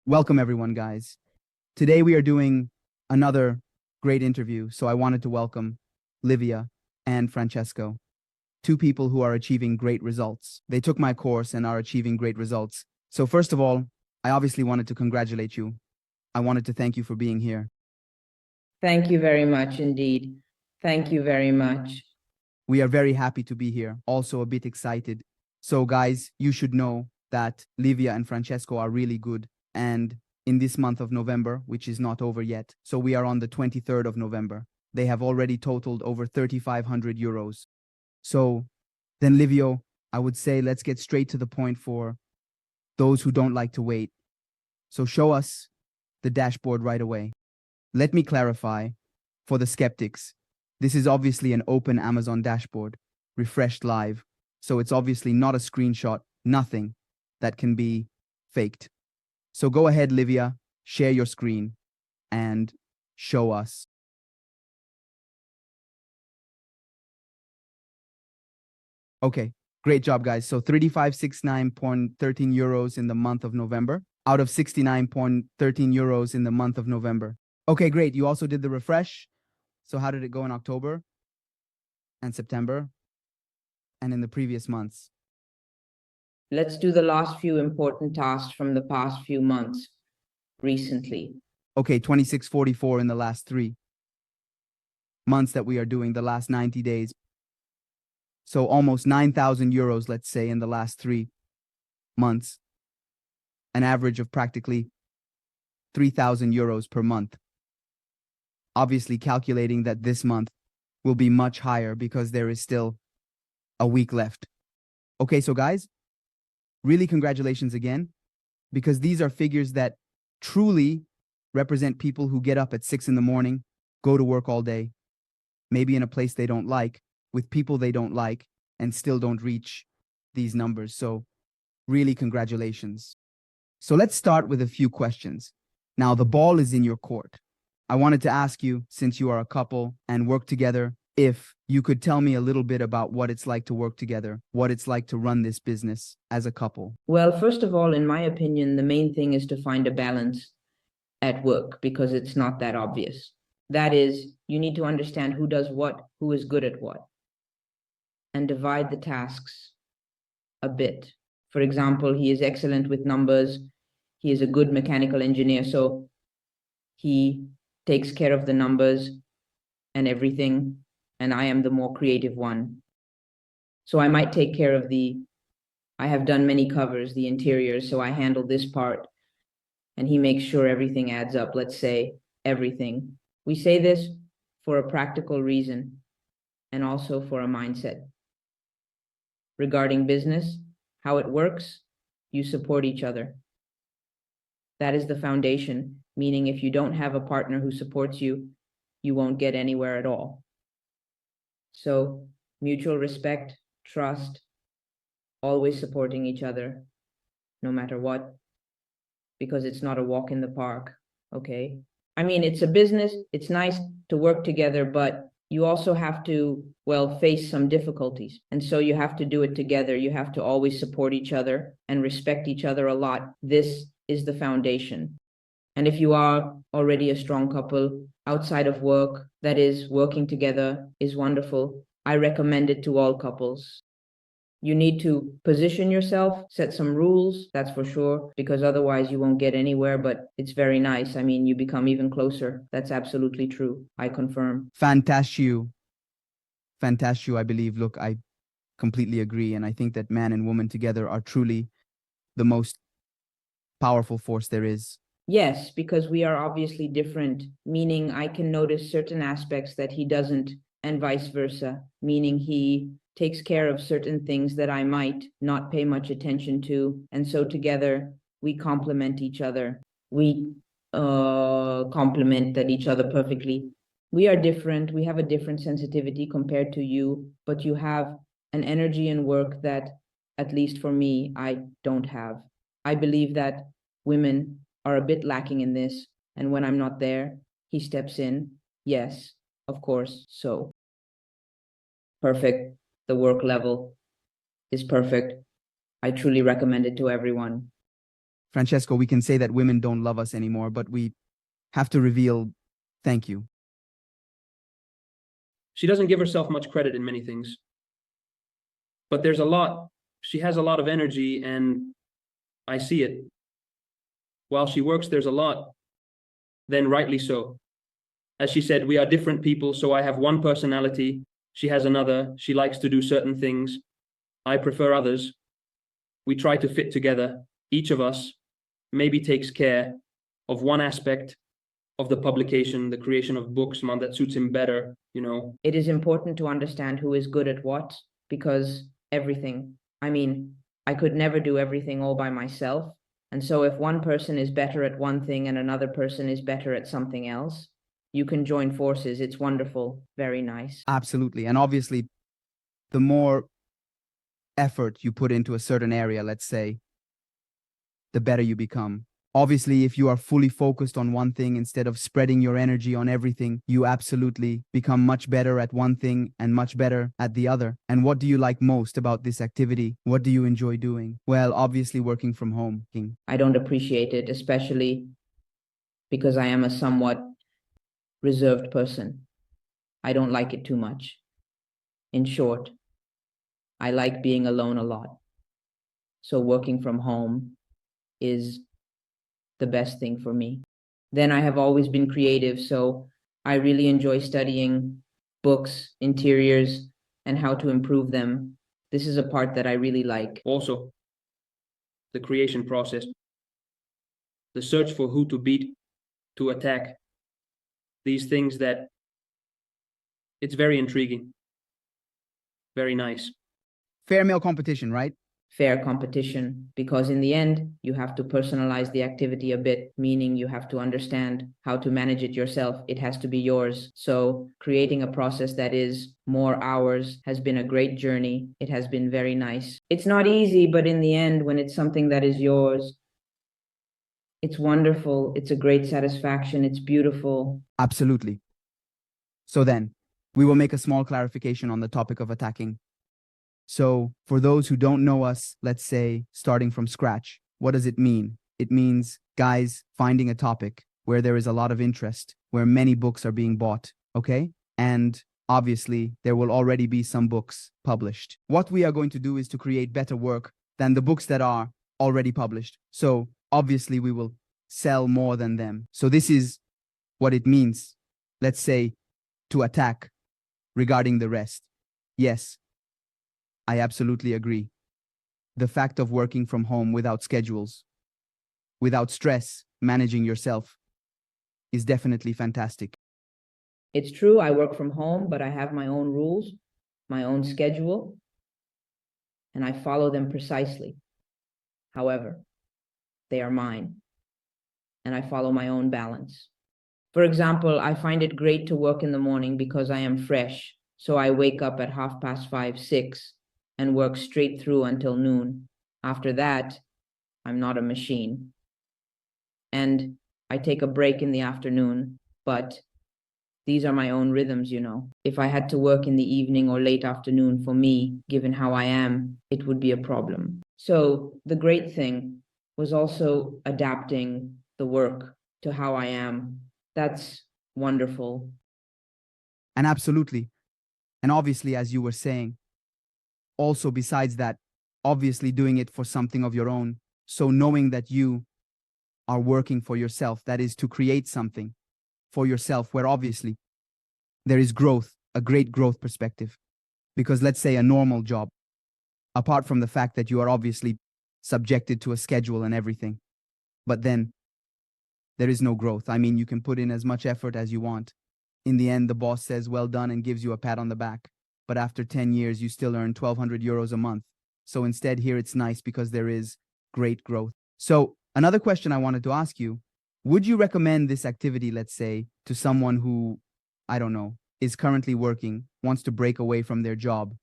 Welcome, everyone, guys. Today we are doing another great interview. So I wanted to welcome Livia and Francesco, two people who are achieving great results. They took my course and are achieving great results. So first of all, I obviously wanted to congratulate you. I wanted to thank you for being here. Thank you very much indeed. Thank you very much. We are very happy to be here, also a bit excited. So guys, you should know that Livia and Francesco are really good. And in this month of November, which is not over yet, so we are on the 23rd of November, they have already totaled over 3,500 euros. So then, Livio, I would say let's get straight to the point for those who don't like to wait. So show us the dashboard right away. Let me clarify for the skeptics. This is obviously an open Amazon dashboard, refreshed live. So it's obviously not a screenshot, nothing that can be faked. So go ahead, Livia, share your screen and show us. Okay, great job, guys. So 3569.13 euros in the month of November out of 69.13 euros in the month of November. Okay, great. You also did the refresh. So how did it go in October and September and in the previous months? Let's do the last few important tasks from the past few months recently. Okay, 2644 in the last 3 months that we are doing, the last 90 days. So almost 9,000 euros, let's say, in the last 3 months. An average of practically 3,000 euros per month. Obviously calculating that this month will be much higher because there is still a week left. Okay, so guys, really congratulations again, because these are figures that truly represent people who get up at 6 in the morning, go to work all day, maybe in a place they don't like, with people they don't like, and still don't reach these numbers. So really congratulations. So let's start with a few questions. Now, the ball is in your court. I wanted to ask you, since you are a couple and work together, if you could tell me a little bit about what it's like to work together, what it's like to run this business as a couple. Well, first of all, in my opinion, the main thing is to find a balance at work because it's not that obvious. That is, you need to understand who does what, who is good at what, and divide the tasks a bit. For example, he is excellent with numbers. He is a good mechanical engineer, so he takes care of the numbers and everything, and I am the more creative one. So I might take care of I have done many covers, the interiors, so I handle this part, and he makes sure everything adds up, let's say everything. We say this for a practical reason and also for a mindset. Regarding business, how it works, you support each other. That is the foundation, meaning if you don't have a partner who supports you, you won't get anywhere at all. So mutual respect, trust, always supporting each other, no matter what, because it's not a walk in the park, okay? I mean, it's a business, it's nice to work together, but you also have to, well, face some difficulties. And so you have to do it together. You have to always support each other and respect each other a lot. This is the foundation. And if you are already a strong couple outside of work, that is, working together is wonderful. I recommend it to all couples. You need to position yourself, set some rules, that's for sure, because otherwise you won't get anywhere, but it's very nice. I mean, you become even closer. That's absolutely true. I confirm. Fantastic. I believe. Look, I completely agree. And I think that man and woman together are truly the most powerful force there is. Yes, because we are obviously different, meaning I can notice certain aspects that he doesn't, and vice versa, meaning he takes care of certain things that I might not pay much attention to. And so together we complement each other. We complement each other perfectly. We are different. We have a different sensitivity compared to you, but you have an energy in work that, at least for me, I don't have. I believe that women are a bit lacking in this. And when I'm not there, he steps in. Yes, of course. So perfect. The work level is perfect. I truly recommend it to everyone. Francesco, we can say that women don't love us anymore, but we have to reveal thank you. She doesn't give herself much credit in many things. But there's a lot, she has a lot of energy, and I see it. While she works, there's a lot, then rightly so. As she said, we are different people, so I have one personality, she has another, she likes to do certain things, I prefer others. We try to fit together. Each of us maybe takes care of one aspect of the publication, the creation of books, man, that suits him better, you know. It is important to understand who is good at what, because everything, I could never do everything all by myself. And so if one person is better at one thing and another person is better at something else, you can join forces. It's wonderful. Very nice. Absolutely. And obviously, the more effort you put into a certain area, let's say, the better you become. Obviously, if you are fully focused on one thing instead of spreading your energy on everything, you absolutely become much better at one thing and much better at the other. And what do you like most about this activity? What do you enjoy doing? Well, obviously working from home. I don't appreciate it, especially because I am a somewhat reserved person. I don't like it too much. In short, I like being alone a lot. So working from home is the best thing for me. Then I have always been creative, so I really enjoy studying books, interiors, and how to improve them. This is a part that I really like. Also, the creation process, the search for who to beat, to attack, these things that it's very intriguing, very nice. Fair male competition, right? Fair competition, because in the end, you have to personalize the activity a bit, meaning you have to understand how to manage it yourself. It has to be yours. So creating a process that is more ours has been a great journey. It has been very nice. It's not easy, but in the end, when it's something that is yours, it's wonderful. It's a great satisfaction. It's beautiful. Absolutely. So then, we will make a small clarification on the topic of attacking. So for those who don't know us, let's say starting from scratch, what does it mean? It means guys finding a topic where there is a lot of interest, where many books are being bought, okay? And obviously there will already be some books published. What we are going to do is to create better work than the books that are already published. So obviously we will sell more than them. So this is what it means, let's say, to attack regarding the rest. Yes, I absolutely agree. The fact of working from home without schedules, without stress, managing yourself is definitely fantastic. It's true, I work from home, but I have my own rules, my own schedule, and I follow them precisely. However, they are mine, and I follow my own balance. For example, I find it great to work in the morning because I am fresh, so I wake up at 5:30, 6, and work straight through until noon. After that, I'm not a machine. And I take a break in the afternoon, but these are my own rhythms, you know. If I had to work in the evening or late afternoon, for me, given how I am, it would be a problem. So the great thing was also adapting the work to how I am. That's wonderful. And absolutely. And obviously, as you were saying, also besides that, obviously doing it for something of your own. So knowing that you are working for yourself, that is to create something for yourself, where obviously there is growth, a great growth perspective. Because let's say a normal job, apart from the fact that you are obviously subjected to a schedule and everything, but then there is no growth. I mean, you can put in as much effort as you want. In the end, the boss says, well done, and gives you a pat on the back. But after 10 years, you still earn 1,200 euros a month. So instead here it's nice because there is great growth. So another question I wanted to ask you, would you recommend this activity, let's say, to someone who, I don't know, is currently working, wants to break away from their job,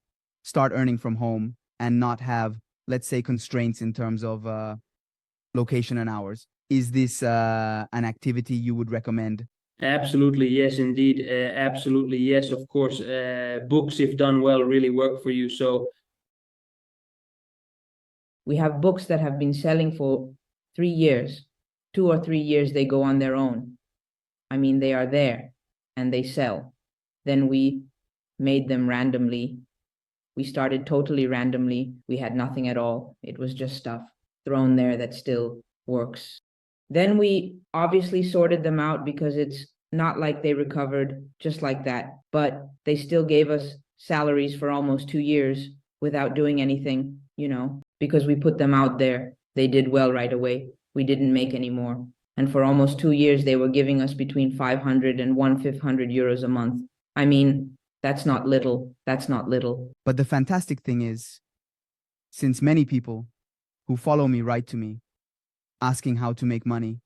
start earning from home, and not have, let's say, constraints in terms of location and hours? Is this an activity you would recommend? Absolutely, yes, indeed. Absolutely, yes, of course. Books, if done well, really work for you. So We have books that have been selling for 3 years, 2 or 3 years, they go on their own. I mean, they are there and they sell. Then we made them randomly. We started totally randomly. We had nothing at all. It was just stuff thrown there that still works. Then we obviously sorted them out because it's not like they recovered just like that, but they still gave us salaries for almost 2 years without doing anything, because we put them out there. They did well right away. We didn't make any more. And for almost 2 years, they were giving us between 500 and 1,500 euros a month. I mean, that's not little. That's not little. But the fantastic thing is, since many people who follow me write to me asking how to make money,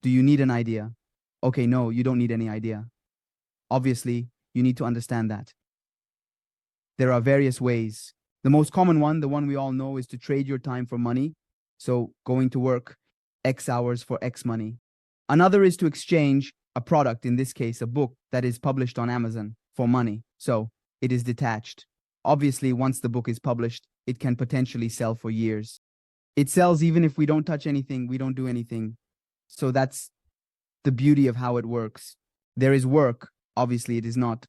do you need an idea? Okay, no, you don't need any idea. Obviously, you need to understand that there are various ways. The most common one, the one we all know, is to trade your time for money. So going to work X hours for X money. Another is to exchange a product, in this case, a book that is published on Amazon, for money. So it is detached. Obviously, once the book is published, it can potentially sell for years. It sells even if we don't touch anything, we don't do anything. So that's the beauty of how it works. There is work. Obviously, it is not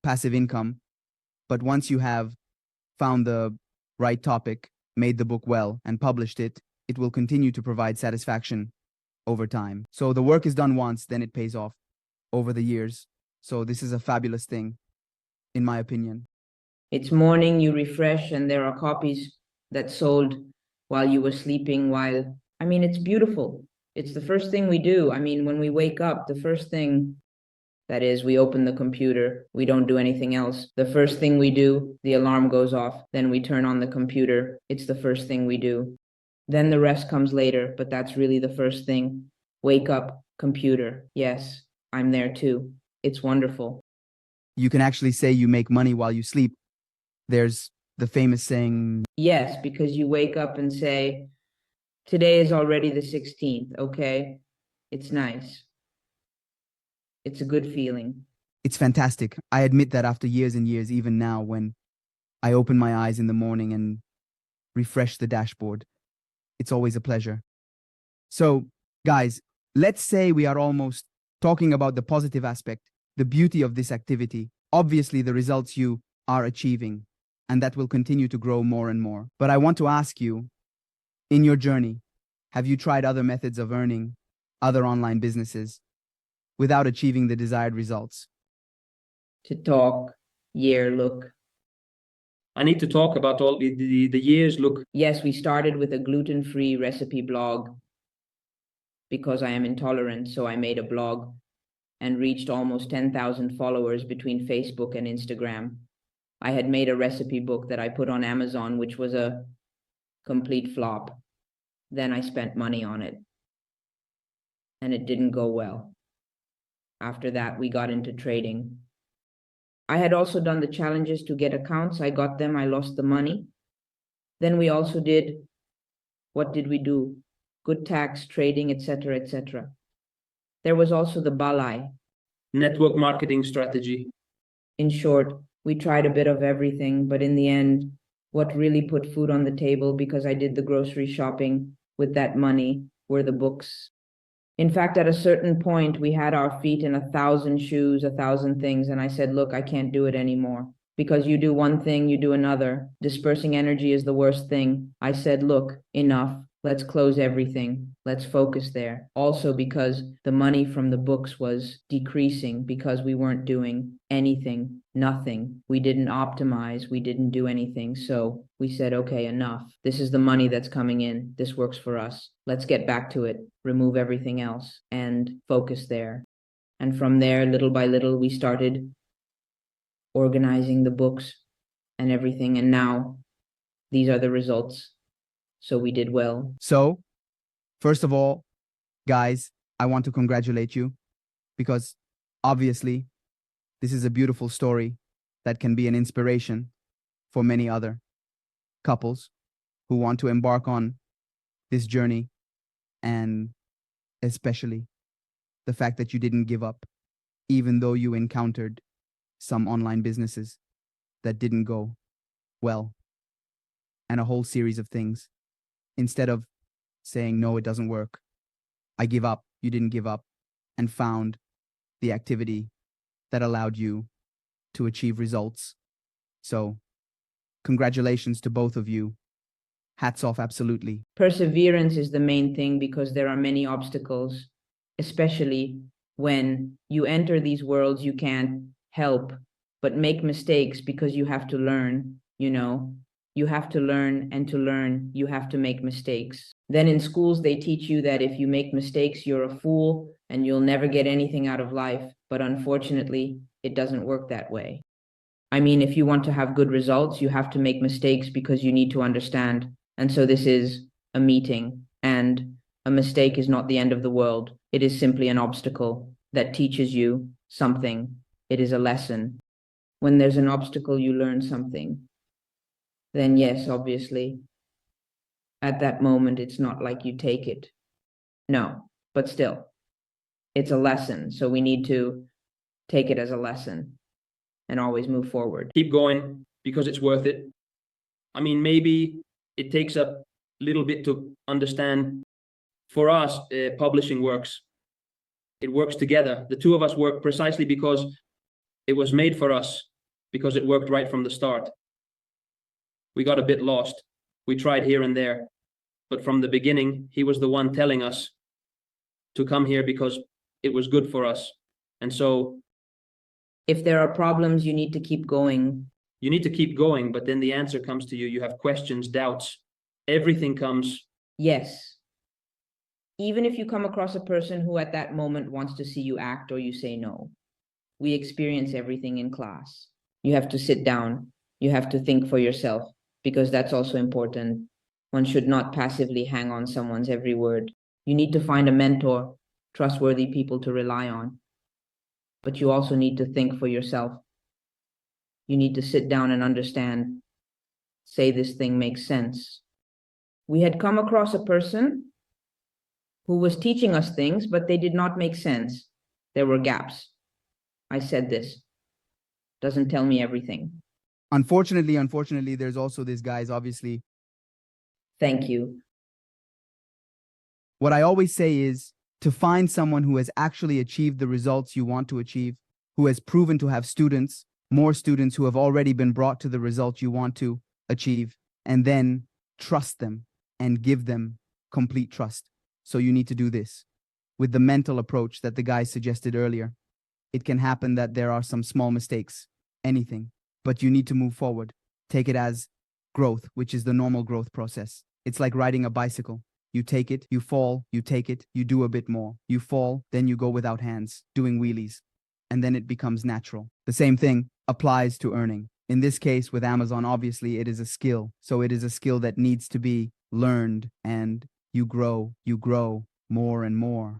passive income. But once you have found the right topic, made the book well, and published it, it will continue to provide satisfaction over time. So the work is done once, then it pays off over the years. So this is a fabulous thing, in my opinion. It's morning, you refresh, and there are copies that sold while you were sleeping, it's beautiful. It's the first thing we do. I mean, when we wake up, the first thing, that is, we open the computer. We don't do anything else. The first thing we do, the alarm goes off. Then we turn on the computer. It's the first thing we do. Then the rest comes later, but that's really the first thing. Wake up, computer. Yes, I'm there too. It's wonderful. You can actually say you make money while you sleep. There's the famous saying, Yes, because you wake up and say, today is already the 16th, okay? It's nice. It's a good feeling. it's fantastic. I admit that after years and years, even now, when I open my eyes in the morning and refresh the dashboard, it's always a pleasure. So, guys, let's say we are almost talking about the positive aspect, the beauty of this activity. Obviously, the results you are achieving, and that will continue to grow more and more. But I want to ask you, in your journey, have you tried other methods of earning, other online businesses, without achieving the desired results? To talk, look. I need to talk about all the years. Look, Yes, we started with a gluten-free recipe blog because I am intolerant, so I made a blog and reached almost 10,000 followers between Facebook and Instagram. I had made a recipe book that I put on Amazon, which was a complete flop. Then I spent money on it, and it didn't go well. After that, we got into trading. I had also done the challenges to get accounts. I got them, I lost the money. Then we also did, what did we do? Good tax, trading, etc., etc. There was also the balai. network marketing strategy. In short, we tried a bit of everything, but in the end, what really put food on the table, because I did the grocery shopping with that money, were the books. In fact, at a certain point, we had our feet in 1,000 shoes, 1,000 things, and I said, look, I can't do it anymore. Because you do one thing, you do another. Dispersing energy is the worst thing. I said, look, enough. Let's close everything. Let's focus there. Also because the money from the books was decreasing because we weren't doing anything, nothing. We didn't optimize. We didn't do anything. So we said, okay, enough. This is the money that's coming in. This works for us. Let's get back to it. Remove everything else and focus there. And from there, little by little, we started organizing the books and everything. And now these are the results. So we did well. So, first of all, guys, I want to congratulate you because obviously this is a beautiful story that can be an inspiration for many other couples who want to embark on this journey, and especially the fact that you didn't give up, even though you encountered some online businesses that didn't go well and a whole series of things. instead of saying, no, it doesn't work. I give up. You didn't give up, and found the activity that allowed you to achieve results. So congratulations to both of you. Hats off, absolutely. Perseverance is the main thing because there are many obstacles, especially when you enter these worlds you can't help but make mistakes because you have to learn, you know. You have to learn, and to learn, you have to make mistakes. Then in schools, they teach you that if you make mistakes, you're a fool and you'll never get anything out of life. But unfortunately, it doesn't work that way. I mean, if you want to have good results, you have to make mistakes because you need to understand. And so this is a meeting, and a mistake is not the end of the world. It is simply an obstacle that teaches you something. It is a lesson. When there's an obstacle, you learn something. Then yes, obviously, at that moment, it's not like you take it. No, but still, it's a lesson. So we need to take it as a lesson and always move forward. Keep going because it's worth it. I mean, maybe it takes a little bit to understand. For us, publishing works. It works together. The two of us work precisely because it was made for us, because it worked right from the start. We got a bit lost. We tried here and there, but from the beginning, he was the one telling us to come here because it was good for us. And so If there are problems, you need to keep going. you need to keep going, but then the answer comes to you. You have questions, doubts. Everything comes. Yes. Even if you come across a person who at that moment wants to see you act or you say no. We experience everything in class. You have to sit down. You have to think for yourself, because that's also important. One should not passively hang on someone's every word. You need to find a mentor, trustworthy people to rely on. But you also need to think for yourself. You need to sit down and understand, say this thing makes sense. We had come across a person who was teaching us things, but they did not make sense. There were gaps. I said this. Doesn't tell me everything. Unfortunately, there's also this, guys, obviously. Thank you. What I always say is to find someone who has actually achieved the results you want to achieve, who has proven to have students, more students who have already been brought to the result you want to achieve, and then trust them and give them complete trust. So you need to do this with the mental approach that the guys suggested earlier. It can happen that there are some small mistakes, anything, but you need to move forward. Take it as growth, which is the normal growth process. It's like riding a bicycle. You take it, you fall, you take it, you do a bit more. You fall, then you go without hands, doing wheelies, and then it becomes natural. The same thing applies to earning. In this case, with Amazon, obviously, it is a skill. So it is a skill that needs to be learned, and you grow more and more.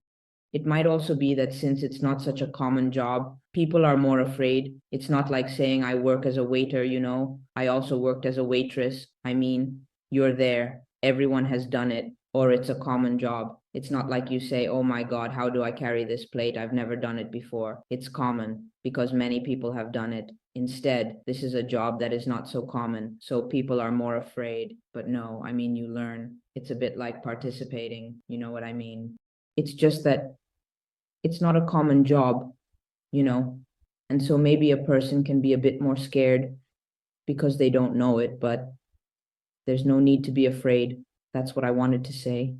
It might also be that since it's not such a common job, people are more afraid. It's not like saying I work as a waiter, you know. I also worked as a waitress. I mean, you're there. Everyone has done it, or it's a common job. It's not like you say, oh my God, how do I carry this plate? I've never done it before. It's common because many people have done it. Instead, this is a job that is not so common, so people are more afraid. But no, I mean, you learn. It's a bit like participating, you know what I mean? It's just that it's not a common job, you know? And so maybe a person can be a bit more scared because they don't know it, but there's no need to be afraid. That's what I wanted to say.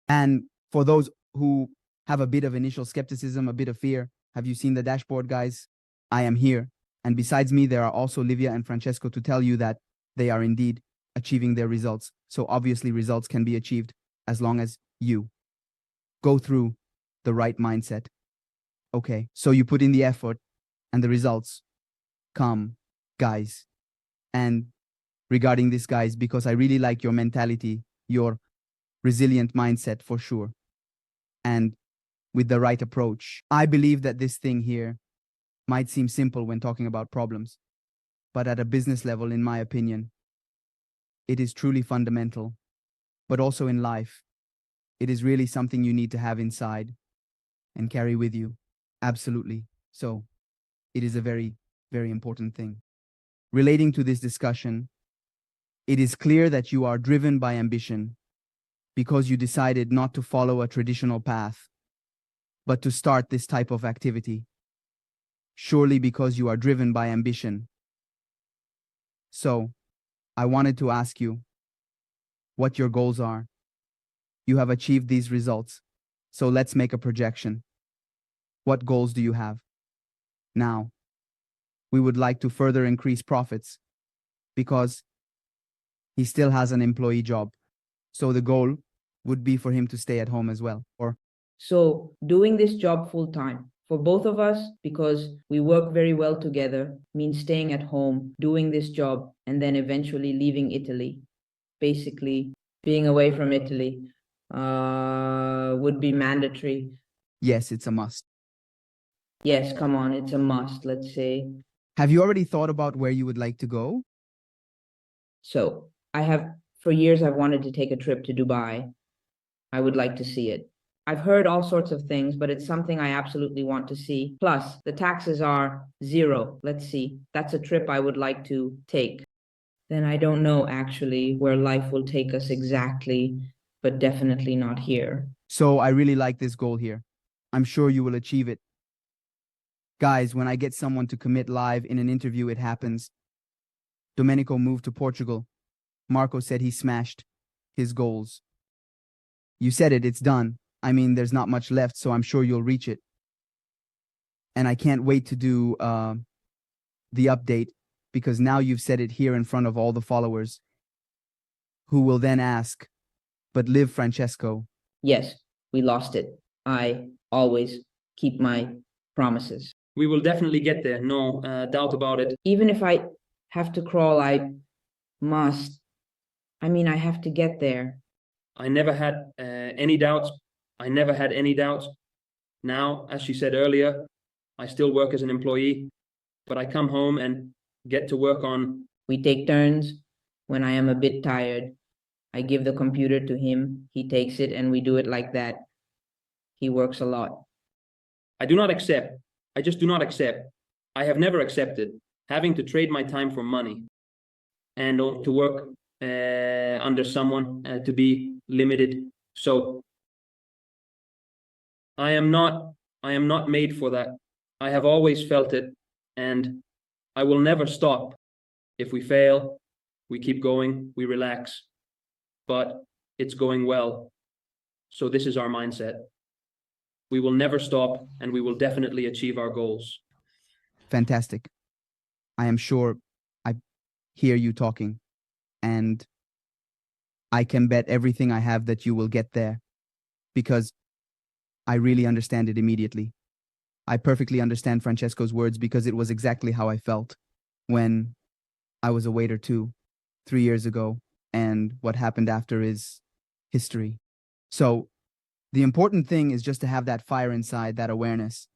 And for those who have a bit of initial skepticism, a bit of fear, have you seen the dashboard, guys? I am here. And besides me, there are also Livia and Francesco to tell you that they are indeed achieving their results. So obviously results can be achieved as long as you go through the right mindset. Okay, so you put in the effort and the results come, guys. And regarding this, guys, because I really like your mentality, your resilient mindset for sure. And with the right approach, I believe that this thing here might seem simple when talking about problems, but at a business level, in my opinion, it is truly fundamental. But also in life, it is really something you need to have inside and carry with you. Absolutely. So it is a very, very important thing. Relating to this discussion, it is clear that you are driven by ambition because you decided not to follow a traditional path, but to start this type of activity. Surely because you are driven by ambition. So, I wanted to ask you what your goals are. You have achieved these results, so let's make a projection. What goals do you have? Now, we would like to further increase profits because he still has an employee job. So the goal would be for him to stay at home as well. Or So doing this job full time for both of us, because we work very well together, means staying at home, doing this job, and then eventually leaving Italy. Basically, being away from Italy would be mandatory. yes, it's a must. Yes, come on, it's a must, let's say. Have you already thought about where you would like to go? So for years, I've wanted to take a trip to Dubai. I would like to see it. I've heard all sorts of things, but it's something I absolutely want to see. Plus, the taxes are zero. Let's see. That's a trip I would like to take. Then I don't know actually where life will take us exactly, but definitely not here. So I really like this goal here. I'm sure you will achieve it. Guys, when I get someone to commit live in an interview, it happens. Domenico moved to Portugal. Marco said he smashed his goals. You said it, it's done. I mean, there's not much left, so I'm sure you'll reach it. And I can't wait to do the update, because now you've said it here in front of all the followers, who will then ask, but live Francesco. Yes, we lost it. I always keep my promises. We will definitely get there, no doubt about it. Even if I have to crawl, I must. I mean, I have to get there. I never had any doubts. I never had any doubts. Now, as she said earlier, I still work as an employee, but I come home and get to work on. We take turns. When I am a bit tired, I give the computer to him. He takes it and we do it like that. He works a lot. I do not accept. I just do not accept. I have never accepted having to trade my time for money and to work under someone, to be limited. So I am not made for that. I have always felt it, and I will never stop. If we fail, we keep going, we relax, but it's going well. So this is our mindset. We will never stop, and we will definitely achieve our goals. Fantastic. I am sure I hear you talking, and I can bet everything I have that you will get there, because I really understand it immediately. I perfectly understand Francesco's words, because it was exactly how I felt when I was a waiter too, 3 years ago, and what happened after is history. So the important thing is just to have that fire inside, that awareness,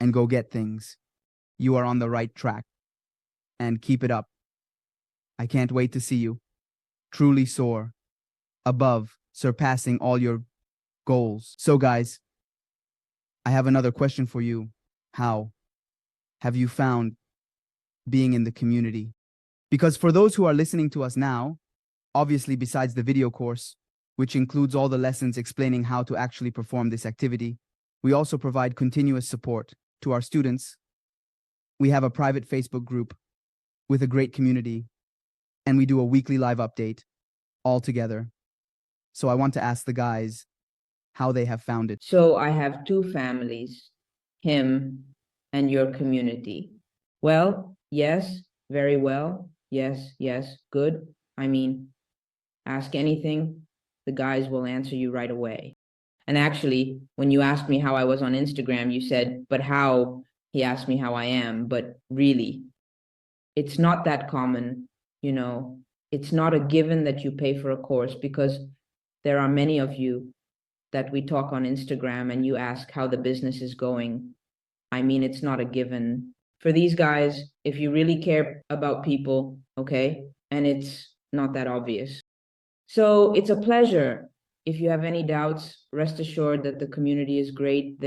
and go get things. You are on the right track, and keep it up. I can't wait to see you truly soar above, surpassing all your goals. So guys, I have another question for you. How have you found being in the community? Because for those who are listening to us now, obviously besides the video course, which includes all the lessons explaining how to actually perform this activity, we also provide continuous support to our students. We have a private Facebook group with a great community, and we do a weekly live update all together. So I want to ask the guys how they have found it. So I have two families, him and your community. Well, yes, very well. Yes, yes, good. I mean, ask anything, the guys will answer you right away. And actually, when you asked me how I was on Instagram, you said, but how? He asked me how I am, but really, it's not that common, you know. It's not a given that you pay for a course, because there are many of you that we talk on Instagram and you ask how the business is going. I mean, it's not a given. For these guys, if you really care about people, okay, and it's not that obvious. So it's a pleasure. If you have any doubts, rest assured that the community is great.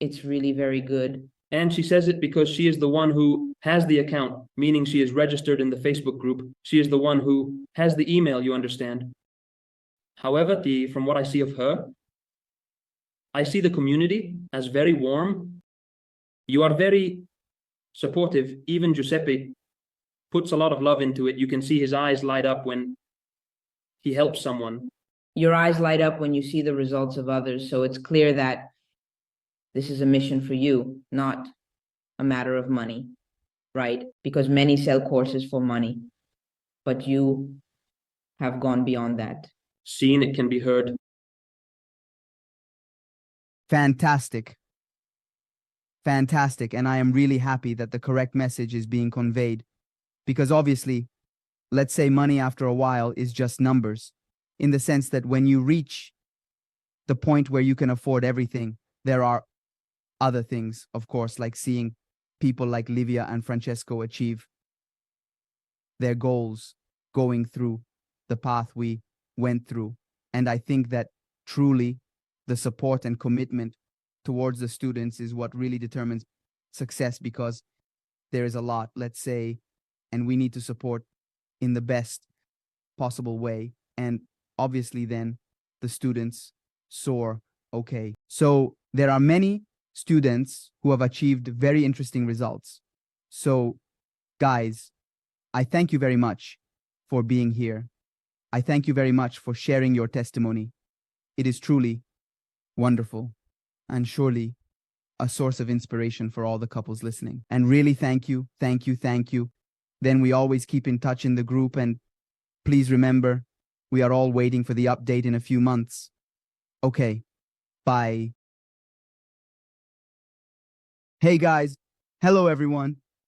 It's really very good. And she says it because she is the one who has the account, meaning she is registered in the Facebook group. She is the one who has the email, you understand. However, from what I see of her, I see the community as very warm. You are very supportive. Even Giuseppe puts a lot of love into it. You can see his eyes light up when he helps someone. Your eyes light up when you see the results of others, so it's clear that this is a mission for you, not a matter of money, right? Because many sell courses for money, but you have gone beyond that. Seen, it can be heard. Fantastic. Fantastic. And I am really happy that the correct message is being conveyed. Because obviously, let's say money after a while is just numbers, in the sense that when you reach the point where you can afford everything, there are other things, of course, like seeing people like Livia and Francesco achieve their goals, going through the path we went through. And I think that truly the support and commitment towards the students is what really determines success, because there is a lot, let's say, and we need to support in the best possible way. And obviously then the students soar. Okay. So there are many students who have achieved very interesting results. So guys, I thank you very much for being here. I thank you very much for sharing your testimony. It is truly wonderful and surely a source of inspiration for all the couples listening. And really thank you, thank you, thank you. Then we always keep in touch in the group, and please remember, we are all waiting for the update in a few months. Okay, bye. Hey guys, hello everyone.